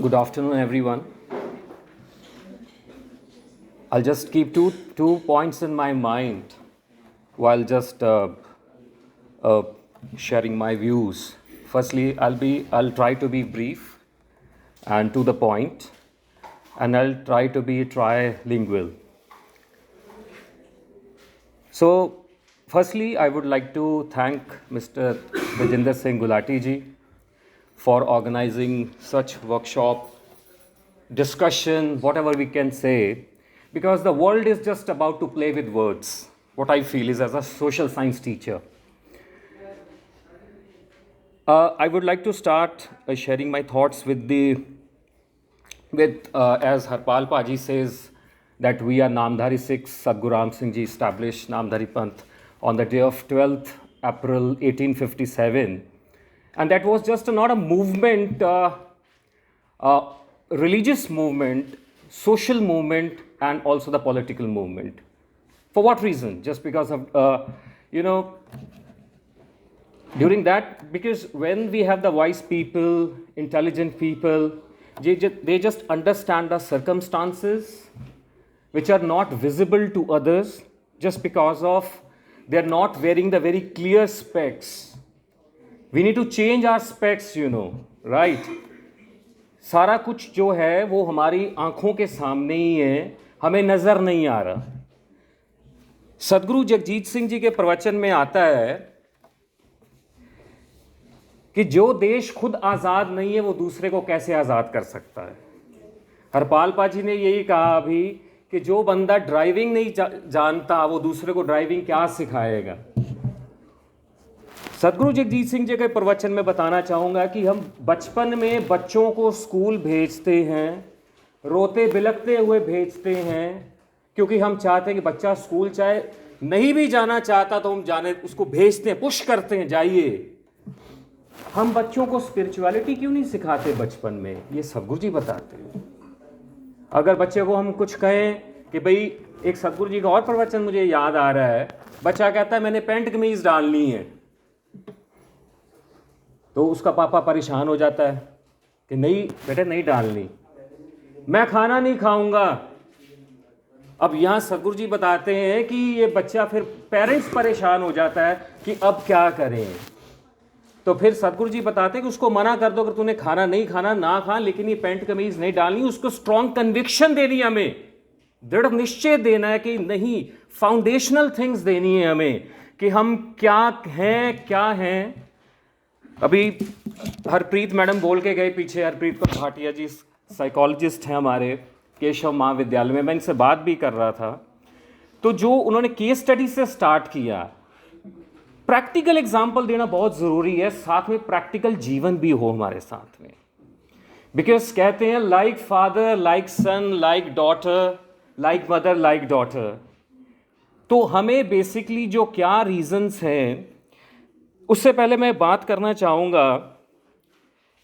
Good afternoon, everyone. I'll just keep two points in my mind while just uh, sharing my views. Firstly, I'll try to be brief and to the point, and I'll try to be trilingual. So, firstly, I would like to thank Mr. Vijinder Singh Gulati ji for organizing such workshop, discussion, whatever we can say, because the world is just about to play with words. What I feel is, as a social science teacher, I would like to start sharing my thoughts with as Harpal Paji says, that we are Namdhari Sikhs. Sadhguru Ram Singh Ji established Namdhari Panth on the day of 12th April 1857, and that was just not a movement, religious movement, social movement, and also the political movement. For what reason? Just because of during that, because when we have the wise people, intelligent people, they just understand the circumstances which are not visible to others, just because of they're not wearing the very clear specs. We need to change our specs, right? सारा कुछ जो है वो हमारी आंखों के सामने ही है, हमें नजर नहीं आ रहा. सदगुरु जगजीत सिंह जी के प्रवचन में आता है कि जो देश खुद आज़ाद नहीं है वो दूसरे को कैसे आज़ाद कर सकता है. हरपाल पाजी ने यही कहा अभी कि जो बंदा ड्राइविंग नहीं जानता वो दूसरे को ड्राइविंग क्या सिखाएगा. सदगुरु जगजीत सिंह जी के प्रवचन में बताना चाहूँगा कि हम बचपन में बच्चों को स्कूल भेजते हैं, रोते बिलखते हुए भेजते हैं, क्योंकि हम चाहते हैं कि बच्चा स्कूल चाहे नहीं भी जाना चाहता तो हम जाने उसको भेजते हैं, पुश करते हैं, जाइए. हम बच्चों को स्पिरिचुअलिटी क्यों नहीं सिखाते बचपन में? ये सदगुरु जी बताते हैं. अगर बच्चे को हम कुछ कहें कि भाई, एक सदगुरु जी का और प्रवचन मुझे याद आ रहा है, बच्चा कहता है मैंने पैंट कमीज डालनी है, तो उसका पापा परेशान हो जाता है कि नहीं बेटे नहीं डालनी, मैं खाना नहीं खाऊंगा. अब यहाँ सदगुरु जी बताते हैं कि ये बच्चा, फिर पेरेंट्स परेशान हो जाता है कि अब क्या करें. तो फिर सदगुरु जी बताते हैं कि उसको मना कर दो, अगर तूने खाना नहीं खाना ना खा, लेकिन ये पैंट कमीज नहीं डालनी. उसको स्ट्रॉन्ग कन्विक्शन देनी है, हमें दृढ़ निश्चय देना है कि नहीं, फाउंडेशनल थिंग्स देनी है हमें कि हम क्या हैं, क्या हैं. अभी हरप्रीत मैडम बोल के गए पीछे, हरप्रीत कौर भाटिया जी साइकोलॉजिस्ट हैं हमारे केशव महाविद्यालय में, मैं इनसे बात भी कर रहा था. तो जो उन्होंने केस स्टडी से स्टार्ट किया, प्रैक्टिकल एग्जाम्पल देना बहुत ज़रूरी है, साथ में प्रैक्टिकल जीवन भी हो हमारे साथ में. बिकॉज कहते हैं like father like son like daughter like mother like daughter. तो हमें बेसिकली जो क्या रीजंस हैं, उससे पहले मैं बात करना चाहूँगा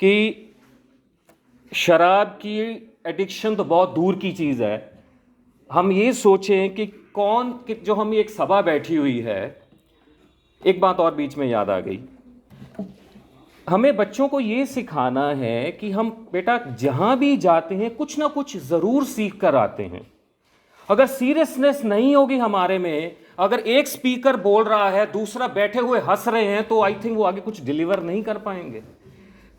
कि शराब की एडिक्शन तो बहुत दूर की चीज़ है. हम ये सोचें कि जो हम एक सभा बैठी हुई है, एक बात और बीच में याद आ गई, हमें बच्चों को ये सिखाना है कि हम बेटा जहाँ भी जाते हैं कुछ ना कुछ ज़रूर सीख कर आते हैं. अगर सीरियसनेस नहीं होगी हमारे में, अगर एक स्पीकर बोल रहा है दूसरा बैठे हुए हंस रहे हैं, तो आई थिंक वो आगे कुछ डिलीवर नहीं कर पाएंगे.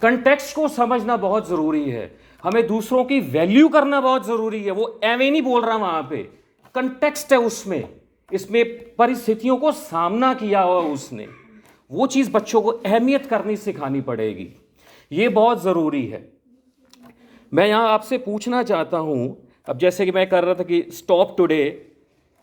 कंटेक्स्ट को समझना बहुत ज़रूरी है, हमें दूसरों की वैल्यू करना बहुत ज़रूरी है. वो एवे नहीं बोल रहा, वहाँ पे कंटेक्स्ट है, उसमें इसमें परिस्थितियों को सामना किया हुआ उसने, वो चीज़ बच्चों को अहमियत करनी सिखानी पड़ेगी. ये बहुत ज़रूरी है. मैं यहाँ आपसे पूछना चाहता हूँ, अब जैसे कि मैं कर रहा था कि स्टॉप टुडे,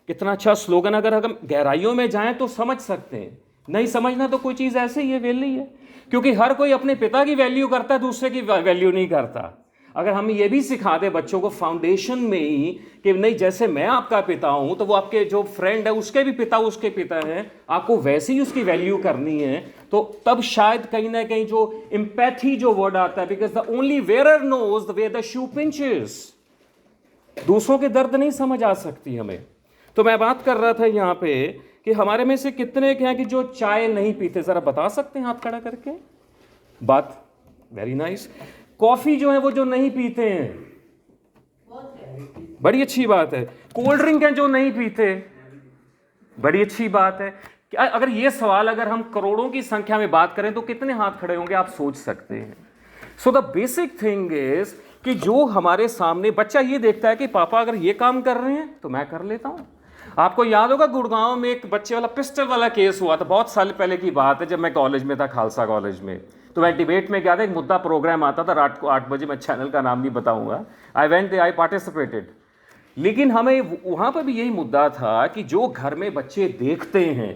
कितना अच्छा स्लोगन, अगर हम गहराइयों में जाएं तो समझ सकते हैं, नहीं समझना तो कोई चीज़ ऐसे ही है, वैल्यू है. क्योंकि हर कोई अपने पिता की वैल्यू करता है, दूसरे की वैल्यू नहीं करता. अगर हम ये भी सिखा दें बच्चों को फाउंडेशन में ही कि नहीं, जैसे मैं आपका पिता हूं तो वो आपके जो फ्रेंड है उसके भी पिता उसके पिता हैं, आपको वैसे ही उसकी वैल्यू करनी है, तो तब शायद कहीं ना कहीं जो एम्पैथी जो वर्ड आता है, because the only wear knows the way the shoe pinches, दूसरों के दर्द नहीं समझ आ सकती हमें. तो मैं बात कर रहा था यहाँ पे कि हमारे में से कितने के हैं कि जो चाय नहीं पीते, जरा बता सकते हैं हाथ खड़ा करके? बात वेरी नाइस. कॉफी जो है वो जो नहीं पीते हैं, बड़ी अच्छी बात है। कोल्ड ड्रिंक है जो नहीं पीते, बड़ी अच्छी बात है। क्या अगर ये सवाल अगर हम करोड़ों की संख्या में बात करें तो कितने हाथ खड़े होंगे, आप सोच सकते हैं। So the basic thing is कि जो हमारे सामने बच्चा ये देखता है कि पापा अगर ये काम कर रहे हैं तो मैं कर लेता हूं। आपको याद होगा गुड़गांव में एक बच्चे वाला पिस्टल वाला केस हुआ था, बहुत साल पहले की बात है, जब मैं कॉलेज में था, खालसा कॉलेज में। तो मैं डिबेट में गया था, एक मुद्दा प्रोग्राम आता था रात को 8 बजे, मैं चैनल का नाम नहीं बताऊंगा। I went, I participated. लेकिन हमें वहां पर भी यही मुद्दा था कि जो घर में बच्चे देखते हैं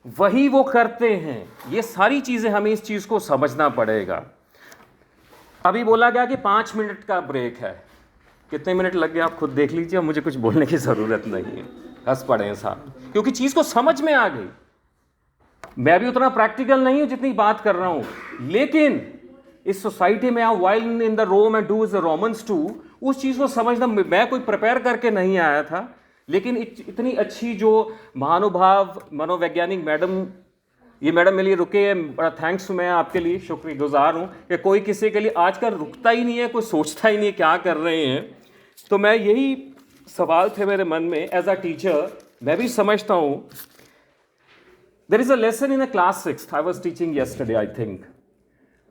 वही वो करते हैं। ये सारी चीजें हमें इस चीज को समझना पड़ेगा। अभी बोला गया कि 5 मिनट का ब्रेक है, कितने मिनट लग गए आप खुद देख लीजिए, मुझे कुछ बोलने की जरूरत नहीं है, हंस पड़े हैं साहब, क्योंकि चीज को समझ में आ गई। मैं भी उतना प्रैक्टिकल नहीं हूं जितनी बात कर रहा हूं, लेकिन इस सोसाइटी में आप while in the Rome and do is the Romans do, उस चीज को समझना, मैं कोई प्रिपेयर करके नहीं आया था, लेकिन इतनी अच्छी जो महानुभाव मनोवैज्ञानिक मैडम, ये मैडम मेरे लिए रुके हैं, बड़ा थैंक्स मैं आपके लिए शुक्रगुजार हूँ कि कोई किसी के लिए आजकल रुकता ही नहीं है, कोई सोचता ही नहीं है क्या कर रहे हैं। तो मैं यही सवाल थे मेरे मन में एज अ टीचर, मैं भी समझता हूँ। There is a lesson in a class 6th I was teaching yesterday, I think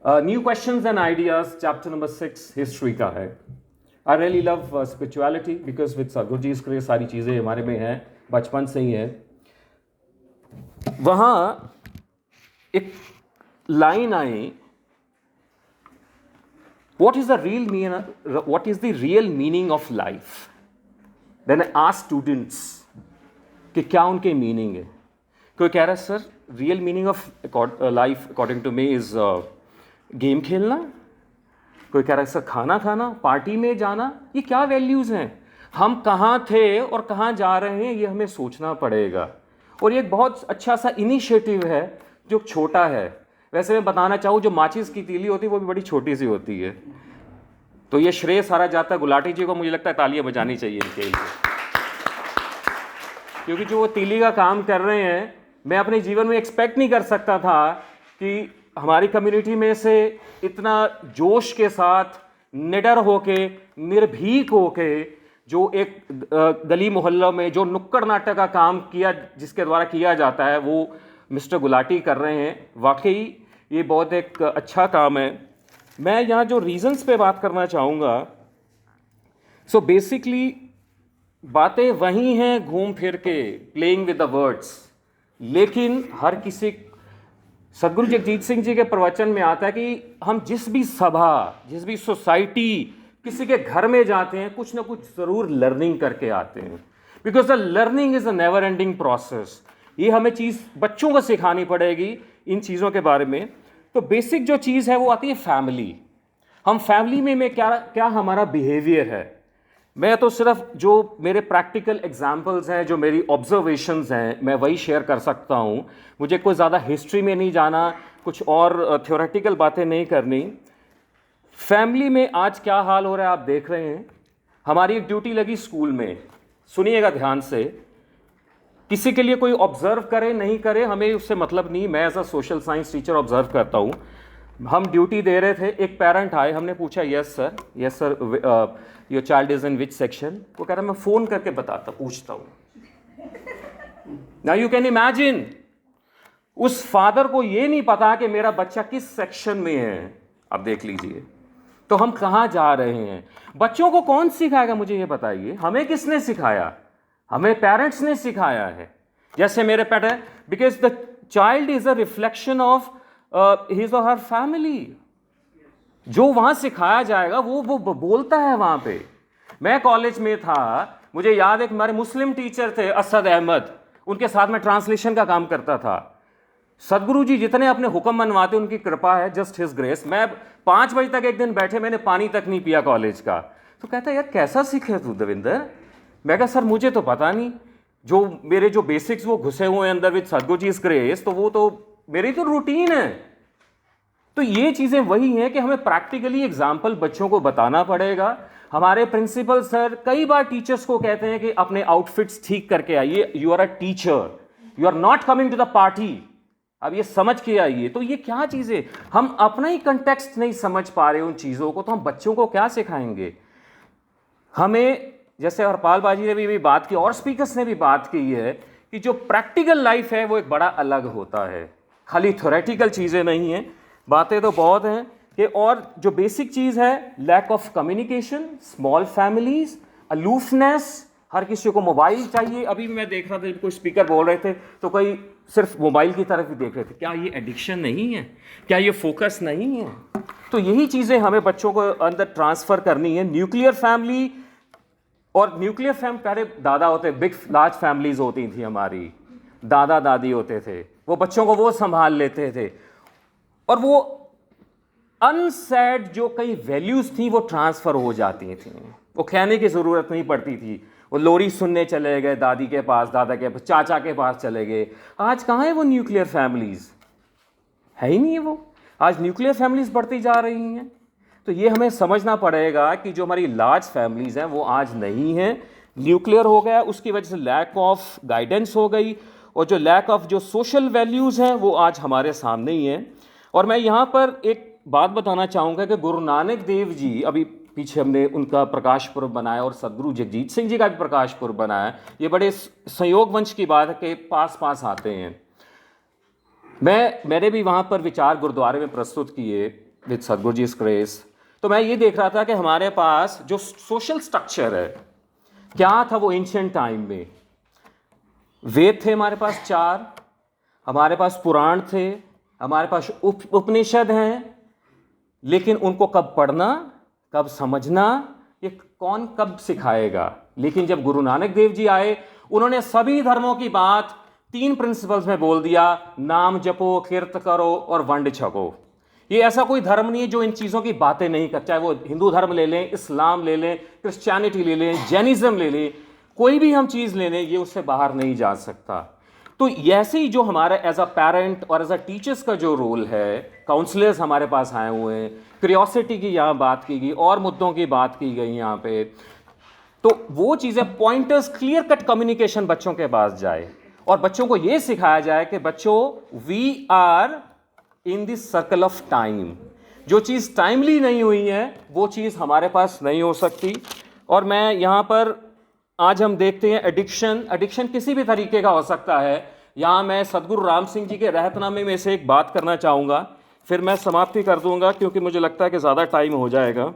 new questions and ideas, chapter number 6 history का है। I really love spirituality because with Sadhguru ji के सारी चीज़ें हमारे में हैं, बचपन से ही है। वहाँ एक line I, what is the real meaning of life? Then I ask students कि क्या उनके मीनिंग है। कोई कह रहा है sir real meaning of life according to me is game खेलना, कोई कह रहा है सर खाना खाना, पार्टी में जाना। ये क्या वैल्यूज़ हैं? हम कहाँ थे और कहाँ जा रहे हैं, ये हमें सोचना पड़ेगा। और ये एक बहुत अच्छा सा इनिशिएटिव है जो छोटा है। वैसे मैं बताना चाहूँ, जो माचिस की तीली होती है वो भी बड़ी छोटी सी होती है। तो ये श्रेय सारा जाता है गुलाटी जी को, मुझे लगता है तालियां बजानी चाहिए इनके लिए, क्योंकि जो वो तीली का काम कर रहे हैं, मैं अपने जीवन में एक्सपेक्ट नहीं कर सकता था कि हमारी कम्युनिटी में से इतना जोश के साथ, निडर होके, निर्भीक होके, जो एक गली मोहल्लों में जो नुक्कड़ नाटक का काम किया, जिसके द्वारा किया जाता है, वो मिस्टर गुलाटी कर रहे हैं। वाकई ये बहुत एक अच्छा काम है। मैं यहाँ जो रीजंस पे बात करना चाहूँगा, सो बेसिकली बातें वही हैं घूम फिर के, प्लेइंग विद द वर्ड्स, लेकिन हर किसी, सदगुरु जगजीत सिंह जी के प्रवचन में आता है कि हम जिस भी सभा, जिस भी सोसाइटी, किसी के घर में जाते हैं, कुछ ना कुछ ज़रूर लर्निंग करके आते हैं, because the learning is a never ending process. ये हमें चीज़ बच्चों को सिखानी पड़ेगी इन चीज़ों के बारे में। तो बेसिक जो चीज़ है वो आती है फैमिली। हम फैमिली में क्या क्या हमारा बिहेवियर है। मैं तो सिर्फ जो मेरे प्रैक्टिकल एग्जाम्पल्स हैं, जो मेरी ऑब्जर्वेशंस हैं, मैं वही शेयर कर सकता हूँ। मुझे कोई ज़्यादा हिस्ट्री में नहीं जाना, कुछ और थ्योरेटिकल बातें नहीं करनी। फैमिली में आज क्या हाल हो रहा है आप देख रहे हैं। हमारी एक ड्यूटी लगी स्कूल में, सुनिएगा ध्यान से। किसी के लिए कोई ऑब्जर्व करे नहीं करे हमें उससे मतलब नहीं, मैं as a social science teacher observe करता हूँ। हम ड्यूटी दे रहे थे, एक पेरेंट आए, हमने पूछा yes sir your child is in which section. वो कह रहा मैं फ़ोन करके पूछता हूँ। नाउ यू कैन इमेजिन, उस फादर को ये नहीं पता कि मेरा बच्चा किस सेक्शन में है। अब देख लीजिए, तो हम कहाँ जा रहे हैं। बच्चों को कौन सिखाएगा मुझे ये बताइए। हमें किसने सिखाया? हमें पेरेंट्स ने सिखाया है। जैसे मेरे parent, because the child is a reflection of his और हर फैमिली। जो वहाँ सिखाया जाएगा वो बोलता है वहाँ पे। मैं कॉलेज में था, मुझे याद है कि हमारे मुस्लिम टीचर थे असद अहमद, उनके साथ में ट्रांसलेशन का काम करता था। सदगुरु जी जितने अपने हुक्म मनवाते, उनकी कृपा है, जस्ट हिज ग्रेस। मैं 5 बजे तक एक दिन बैठे, मैंने पानी तक नहीं पिया कॉलेज का। तो कहता है यार कैसा सीखे तू देविंदर? मैं कहा सर मुझे तो पता नहीं, जो मेरे जो बेसिक्स वो घुसे हुए हैं अंदर विद सदगुरु जी ग्रेस, तो वो तो मेरी तो रूटीन है। तो ये चीज़ें वही हैं कि हमें प्रैक्टिकली एग्जाम्पल बच्चों को बताना पड़ेगा। हमारे प्रिंसिपल सर कई बार टीचर्स को कहते हैं कि अपने आउटफिट्स ठीक करके आइए। You are a teacher, you are not coming to the party. अब ये समझ के आइए। तो ये क्या चीज़ें, हम अपना ही कंटेक्स्ट नहीं समझ पा रहे उन चीज़ों को, तो हम बच्चों को क्या सिखाएंगे? हमें, जैसे हरपाल बाजी ने भी बात की और स्पीकर्स ने भी बात की है कि जो प्रैक्टिकल लाइफ है वो एक बड़ा अलग होता है, खाली थ्योरेटिकल चीज़ें नहीं हैं, बातें तो बहुत हैं कि, और जो बेसिक चीज़ है lack of communication, small families, aloofness, हर किसी को मोबाइल चाहिए। अभी मैं देख रहा था कोई स्पीकर बोल रहे थे तो कोई सिर्फ मोबाइल की तरफ ही देख रहे थे। क्या ये एडिक्शन नहीं है? क्या ये फोकस नहीं है? तो यही चीज़ें हमें बच्चों को अंदर ट्रांसफ़र करनी है। न्यूक्लियर फैमिली, और न्यूक्लियर फैमिली पहले दादा होते, बिग लार्ज फैमिलीज होती थी हमारी, दादा दादी होते थे, वो बच्चों को वो संभाल लेते थे, और वो अनसेड जो कई वैल्यूज़ थी वो ट्रांसफ़र हो जाती थी, वो कहने की ज़रूरत नहीं पड़ती थी। वो लोरी सुनने चले गए दादी के पास, दादा के पास, चाचा के पास चले गए। आज कहाँ है वो न्यूक्लियर फैमिलीज़? है ही नहीं है वो। आज न्यूक्लियर फैमिलीज़ बढ़ती जा रही हैं। तो ये हमें समझना पड़ेगा कि जो हमारी लार्ज फैमिलीज़ हैं वो आज नहीं हैं, न्यूक्लियर हो गया, उसकी वजह से लैक ऑफ गाइडेंस हो गई, और जो लैक ऑफ जो सोशल वैल्यूज़ हैं वो आज हमारे सामने ही हैं। और मैं यहाँ पर एक बात बताना चाहूँगा कि गुरु नानक देव जी, अभी पीछे हमने उनका प्रकाश पर्व बनाया और सदगुरु जगजीत सिंह जी का भी प्रकाश पर्व बनाया। ये बड़े संयोग वंश की बात है कि पास पास आते हैं। मैंने भी वहाँ पर विचार गुरुद्वारे में प्रस्तुत किए विद सदगुरु जी ग्रेस। तो मैं ये देख रहा था कि हमारे पास जो सोशल स्ट्रक्चर है क्या था वो एंशिएंट टाइम में। वेद थे हमारे पास 4, हमारे पास पुराण थे, हमारे पास उपनिषद हैं, लेकिन उनको कब पढ़ना, कब समझना, ये कौन कब सिखाएगा? लेकिन जब गुरु नानक देव जी आए, उन्होंने सभी धर्मों की बात 3 प्रिंसिपल्स में बोल दिया, नाम जपो, कीर्त करो और वंड छको। ये ऐसा कोई धर्म नहीं है जो इन चीज़ों की बातें नहीं करता, चाहे वो हिंदू धर्म ले लें, इस्लाम ले लें, क्रिश्चियनिटी ले लें, जैनिज़्म ले लें, कोई भी हम चीज़ ले लें, ये उससे बाहर नहीं जा सकता। तो ऐसे ही जो हमारा एज अ पेरेंट और एज अ टीचर्स का जो रोल है, काउंसलर्स हमारे पास आए हुए हैं, क्यूरियोसिटी की यहाँ बात की गई और मुद्दों की बात की गई यहाँ पे, तो वो चीज़ें पॉइंटर्स, क्लियर कट कम्युनिकेशन बच्चों के पास जाए और बच्चों को ये सिखाया जाए कि बच्चों we are in this circle of time. जो चीज़ टाइमली नहीं हुई है वो चीज़ हमारे पास नहीं हो सकती। और मैं यहाँ पर आज हम देखते हैं एडिक्शन किसी भी तरीके का हो सकता है। यहाँ मैं सदगुरु राम सिंह जी के रहतनामे में से एक बात करना चाहूँगा, फिर मैं समाप्ति कर दूँगा क्योंकि मुझे लगता है कि ज़्यादा टाइम हो जाएगा।